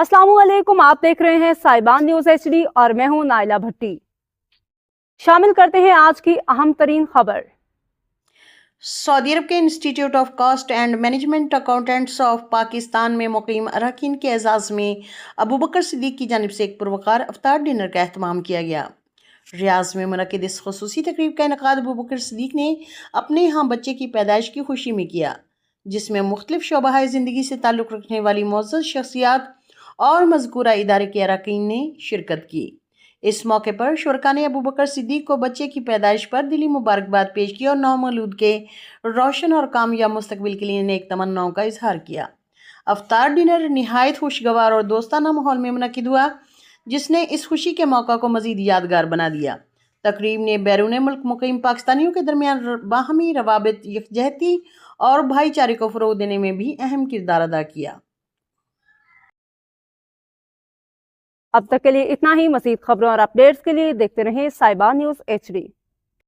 अस्सलाम वालेकुम, आप देख रहे हैं साइबान न्यूज HD और मैं हूं नाइला भट्टी। शामिल करते हैं आज की अहम तरीन खबर। सऊदी अरब के institute of cost and management accountants of Pakistan में मुकीम अरकान के एजाज में अबू बकर सिद्दीक की जानिब से एक पुरवकार अफ्तार डिनर का एहतमाम किया गया। रियाज में मुनक्किद इस खुसूसी तकरीब का इनेकाद अबू बकर सिद्दीक ने अपने यहाँ बच्चे की पैदाइश की खुशी में किया, जिसमें मुख्तलिफ शोबाए ज़िंदगी से ताल्लुक़ रखने वाली मोअज़्ज़ज़ शख्सियात और मज़कूरा इदारे के अरकान ने शिरकत की। इस मौके पर शुरका ने अबू बकर सिद्दीक को बच्चे की पैदाइश पर दिली मुबारकबाद पेश की और नौमौलूद के रोशन और कामयाब मुस्तकबिल के लिए नेक तमन्नाओं का इजहार किया। अफ्तार डिनर निहायत खुशगवार और दोस्ताना माहौल में मुनक्किद हुआ, जिसने इस खुशी के मौका को मज़ीद यादगार बना दिया। तकरीब ने बैरून मुल्क मुकीम पाकिस्तानियों के दरमियान बाहमी रवाबित, यकजहती और भाईचारे को फ़रोग़ देने में भी अहम किरदार अदा किया। अब तक के लिए इतना ही। मज़ीद खबरों और अपडेट्स के लिए देखते रहें साइबान न्यूज HD।